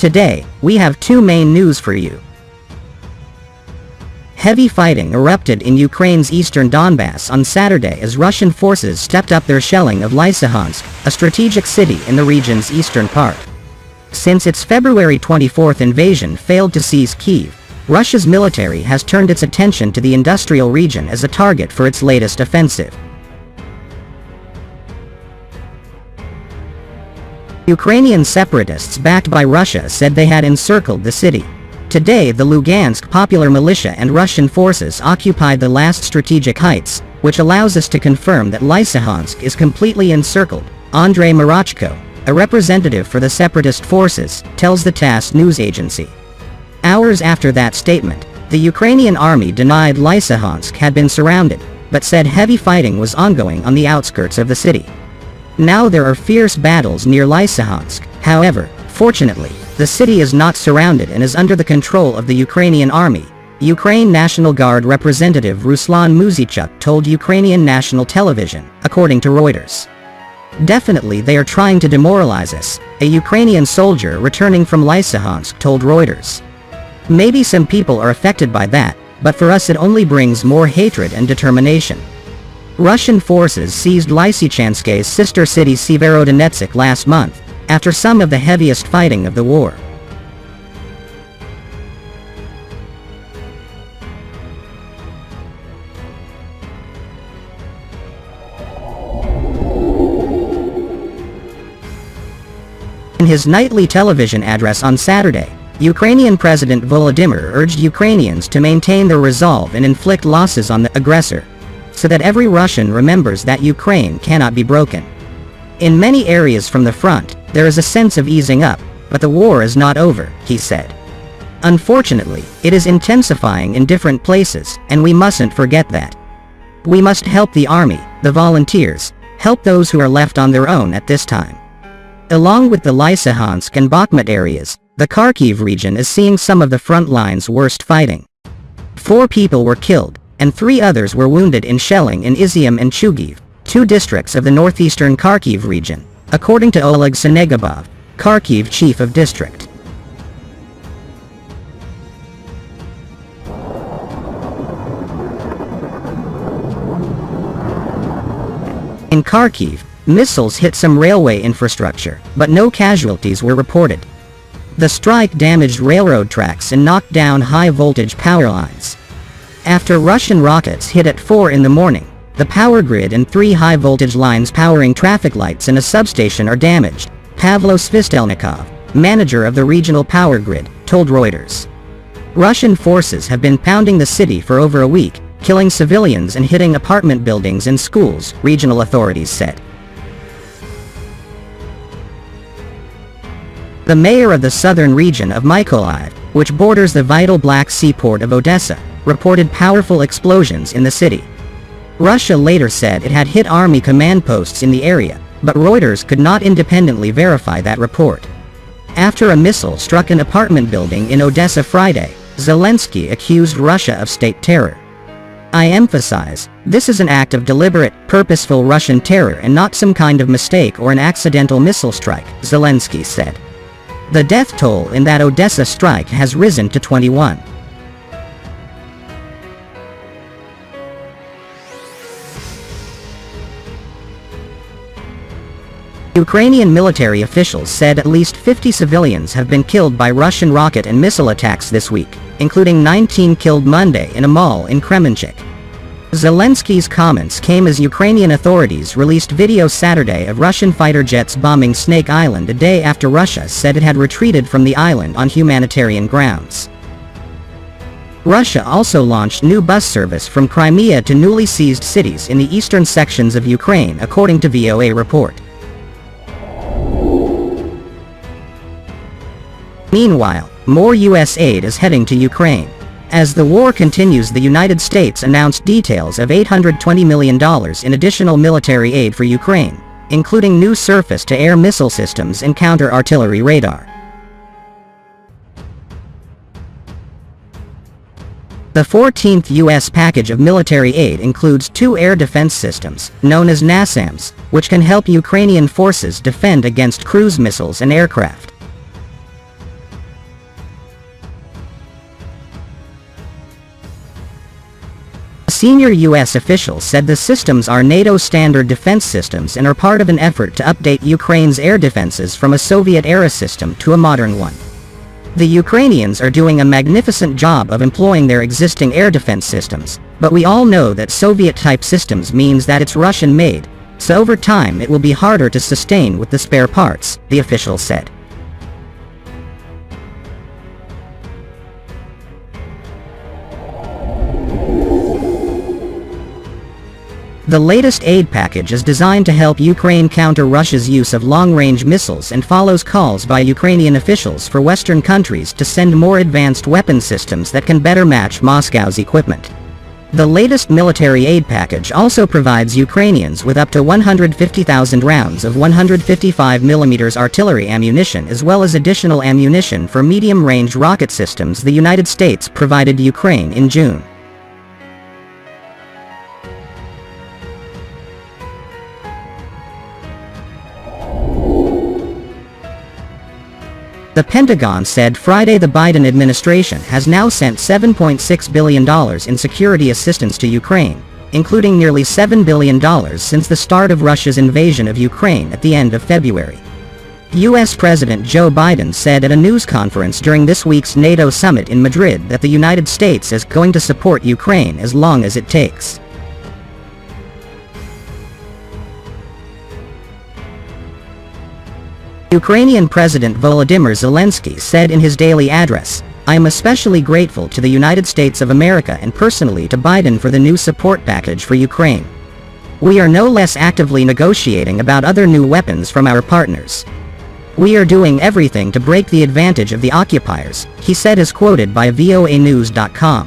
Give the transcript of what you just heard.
Today, we have two main news for you. Heavy fighting erupted in Ukraine's eastern Donbas on Saturday as Russian forces stepped up their shelling of Lysychansk, a strategic city in the region's eastern part. Since its February 24 invasion failed to seize Kyiv, Russia's military has turned its attention to the industrial region as a target for its latest offensive. Ukrainian separatists backed by Russia said they had encircled the city. Today, the Lysychansk Popular Militia and Russian forces occupied the last strategic heights, which allows us to confirm that Lysychansk is completely encircled, Andrei Marachko, a representative for the separatist forces, tells the TASS news agency. Hours after that statement, the Ukrainian army denied Lysychansk had been surrounded, but said heavy fighting was ongoing on the outskirts of the city. Now there are fierce battles near Lysychansk. However, fortunately, the city is not surrounded and is under the control of the Ukrainian army, Ukraine National Guard representative Ruslan Muzeychuk told Ukrainian national television, according to Reuters. Definitely they are trying to demoralize us, a Ukrainian soldier returning from Lysychansk told Reuters. Maybe some people are affected by that, but for us it only brings more hatred and determination. Russian forces seized Lysychansk's sister city Severodonetsk last month, after some of the heaviest fighting of the war. In his nightly television address on Saturday, Ukrainian President Volodymyr urged Ukrainians to maintain their resolve and inflict losses on the aggressor, so that every Russian remembers that Ukraine cannot be broken. In many areas from the front, there is a sense of easing up, but the war is not over, he said. Unfortunately, it is intensifying in different places, and we mustn't forget that. We must help the army, the volunteers, help those who are left on their own at this time. Along with the Lysychansk and Bakhmut areas, the Kharkiv region is seeing some of the front line's worst fighting. 4 people were killed, and 3 others were wounded in shelling in Izium and Chugiv, 2 districts of the northeastern Kharkiv region, according to Oleg Senegubov, Kharkiv chief of district. In Kharkiv, missiles hit some railway infrastructure, but no casualties were reported. The strike damaged railroad tracks and knocked down high-voltage power lines. After Russian rockets hit at 4 in the morning, the power grid and 3 high-voltage lines powering traffic lights and a substation are damaged, Pavlo Svistelnikov, manager of the regional power grid, told Reuters. Russian forces have been pounding the city for over a week, killing civilians and hitting apartment buildings and schools, regional authorities said. The mayor of the southern region of Mykolaiv, which borders the vital Black Sea port of Odessa, reported powerful explosions in the city. Russia later said it had hit army command posts in the area, but Reuters could not independently verify that report. After a missile struck an apartment building in Odessa Friday, Zelensky accused Russia of state terror. I emphasize, this is an act of deliberate, purposeful Russian terror and not some kind of mistake or an accidental missile strike, Zelensky said. The death toll in that Odessa strike has risen to 21. Ukrainian military officials said at least 50 civilians have been killed by Russian rocket and missile attacks this week, including 19 killed Monday in a mall in Kremenchuk. Zelensky's comments came as Ukrainian authorities released video Saturday of Russian fighter jets bombing Snake Island a day after Russia said it had retreated from the island on humanitarian grounds. Russia also launched new bus service from Crimea to newly seized cities in the eastern sections of Ukraine, according to VOA report. Meanwhile, more U.S. aid is heading to Ukraine. As the war continues, the United States announced details of $820 million in additional military aid for Ukraine, including new surface-to-air missile systems and counter-artillery radar. The 14th U.S. package of military aid includes 2 air defense systems, known as NASAMS, which can help Ukrainian forces defend against cruise missiles and aircraft. senior U.S. official said the systems are NATO standard defense systems and are part of an effort to update Ukraine's air defenses from a Soviet-era system to a modern one. The Ukrainians are doing a magnificent job of employing their existing air defense systems, but we all know that Soviet-type systems means that it's Russian-made, so over time it will be harder to sustain with the spare parts, the official said. The latest aid package is designed to help Ukraine counter Russia's use of long-range missiles and follows calls by Ukrainian officials for Western countries to send more advanced weapon systems that can better match Moscow's equipment. The latest military aid package also provides Ukrainians with up to 150,000 rounds of 155mm artillery ammunition as well as additional ammunition for medium-range rocket systems the United States provided Ukraine in June. The Pentagon said Friday the Biden administration has now sent $7.6 billion in security assistance to Ukraine, including nearly $7 billion since the start of Russia's invasion of Ukraine at the end of February. U.S. President Joe Biden said at a news conference during this week's NATO summit in Madrid that the United States is going to support Ukraine as long as it takes. Ukrainian President Volodymyr Zelensky said in his daily address, "I am especially grateful to the United States of America and personally to Biden for the new support package for Ukraine. We are no less actively negotiating about other new weapons from our partners. We are doing everything to break the advantage of the occupiers," he said as quoted by voanews.com.